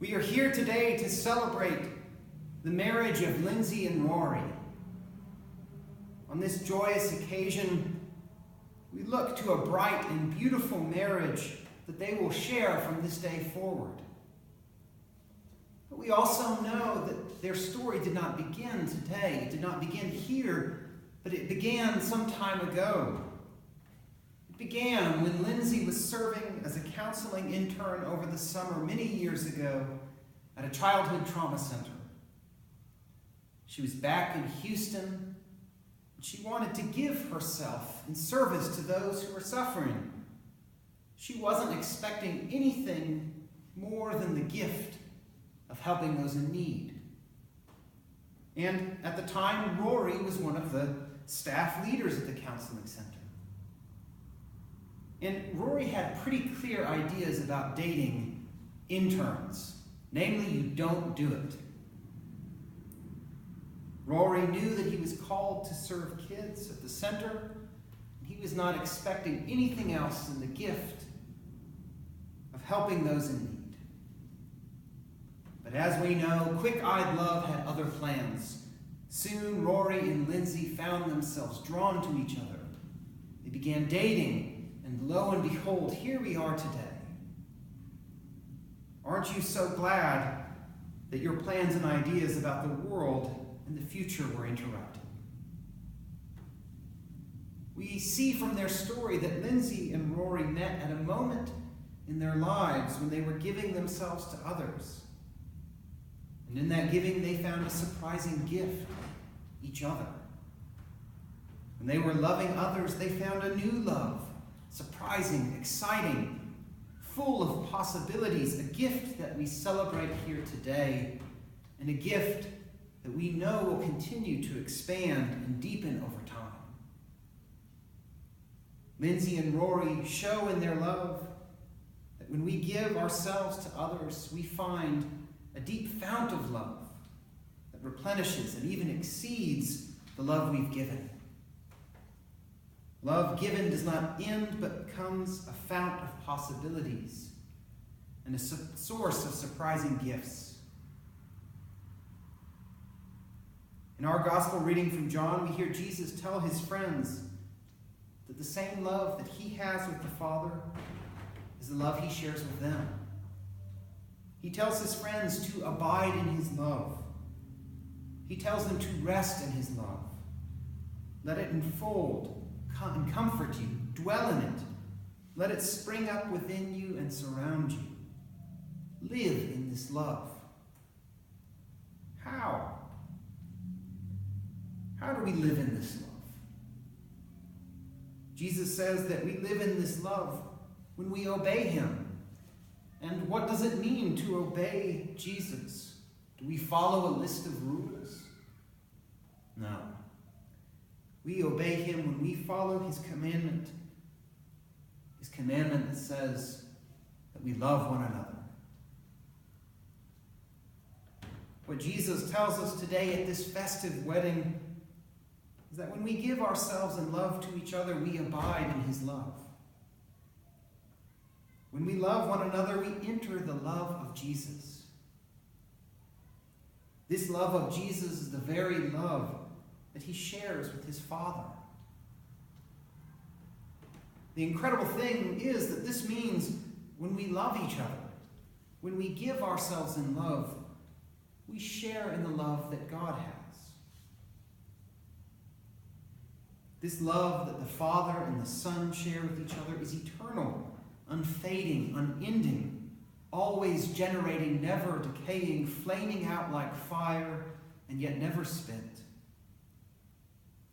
We are here today to celebrate the marriage of Lindsay and Rory. On this joyous occasion, we look to a bright and beautiful marriage that they will share from this day forward. But we also know that their story did not begin today. It did not begin here, but it began some time ago. It began when Lindsay was serving as a counseling intern over the summer many years ago at a childhood trauma center. She was back in Houston, and she wanted to give herself in service to those who were suffering. She wasn't expecting anything more than the gift of helping those in need. And at the time, Rory was one of the staff leaders at the counseling center. And Rory had pretty clear ideas about dating interns. Namely, you don't do it. Rory knew that he was called to serve kids at the center. He was not expecting anything else than the gift of helping those in need. But as we know, quick-eyed love had other plans. Soon, Rory and Lindsay found themselves drawn to each other. They began dating. And lo and behold, here we are today. Aren't you so glad that your plans and ideas about the world and the future were interrupted? We see from their story that Lindsay and Rory met at a moment in their lives when they were giving themselves to others. And in that giving, they found a surprising gift, each other. When they were loving others, they found a new love. Surprising, exciting, full of possibilities, a gift that we celebrate here today, and a gift that we know will continue to expand and deepen over time. Lindsay and Rory show in their love that when we give ourselves to others, we find a deep fount of love that replenishes and even exceeds the love we've given. Love given does not end, but becomes a fount of possibilities and a source of surprising gifts. In our gospel reading from John, we hear Jesus tell his friends that the same love that he has with the Father is the love he shares with them. He tells his friends to abide in his love. He tells them to rest in his love. Let it enfold and comfort you. Dwell in it. Let it spring up within you and surround you. Live in this love. How? How do we live in this love? Jesus says that we live in this love when we obey him. And what does it mean to obey Jesus? Do we follow a list of rules? No. We obey him when we follow his commandment that says that we love one another. What Jesus tells us today at this festive wedding is that when we give ourselves in love to each other, we abide in his love. When we love one another, we enter the love of Jesus. This love of Jesus is the very love that he shares with his Father. The incredible thing is that this means when we love each other, when we give ourselves in love, we share in the love that God has. This love that the Father and the Son share with each other is eternal, unfading, unending, always generating, never decaying, flaming out like fire, and yet never spent.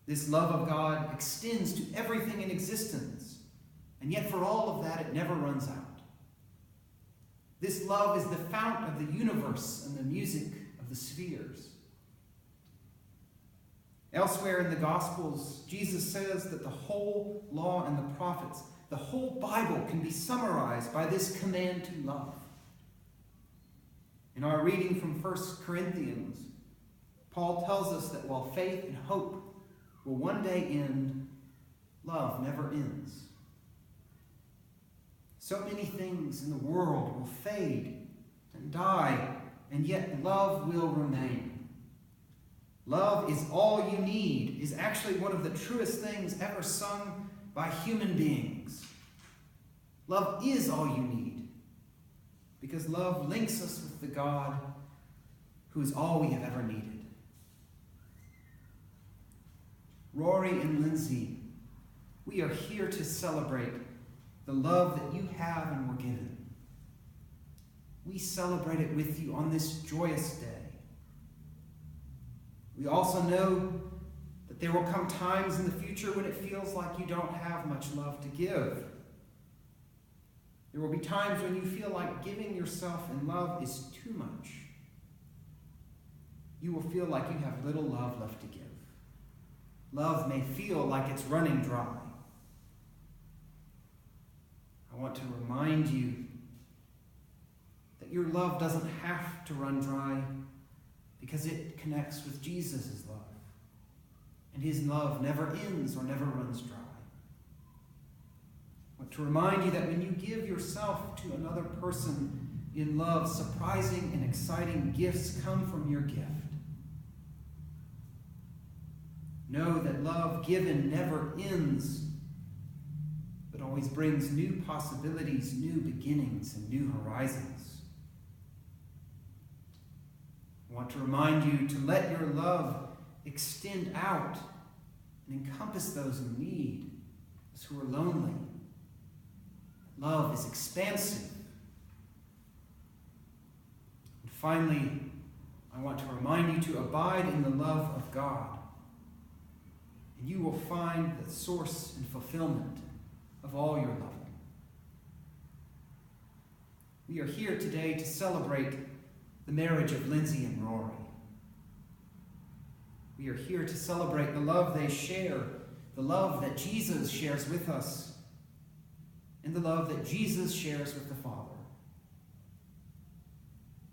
This love of God extends to everything in existence, and yet for all of that, it never runs out. This love is the fount of the universe and the music of the spheres. Elsewhere in the Gospels, Jesus says that the whole law and the prophets, the whole Bible can be summarized by this command to love. In our reading from 1 Corinthians, Paul tells us that while faith and hope will one day end, love never ends. So many things in the world will fade, and die, and yet love will remain. Love is all you need is actually one of the truest things ever sung by human beings. Love is all you need, because love links us with the God who is all we have ever needed. Rory and Lindsay, we are here to celebrate the love that you have and were given. We celebrate it with you on this joyous day. We also know that there will come times in the future when it feels like you don't have much love to give. There will be times when you feel like giving yourself in love is too much. You will feel like you have little love left to give. Love may feel like it's running dry. I want to remind you that your love doesn't have to run dry because it connects with Jesus' love. And his love never ends or never runs dry. I want to remind you that when you give yourself to another person in love, surprising and exciting gifts come from your gift. Know that love given never ends, but always brings new possibilities, new beginnings, and new horizons. I want to remind you to let your love extend out and encompass those in need, those who are lonely. Love is expansive. And finally, I want to remind you to abide in the love of God. And you will find the source and fulfillment of all your loving. We are here today to celebrate the marriage of Lindsay and Rory. We are here to celebrate the love they share, the love that Jesus shares with us, and the love that Jesus shares with the Father.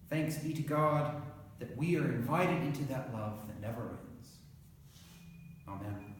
Thanks be to God that we are invited into that love that never ends. Amen.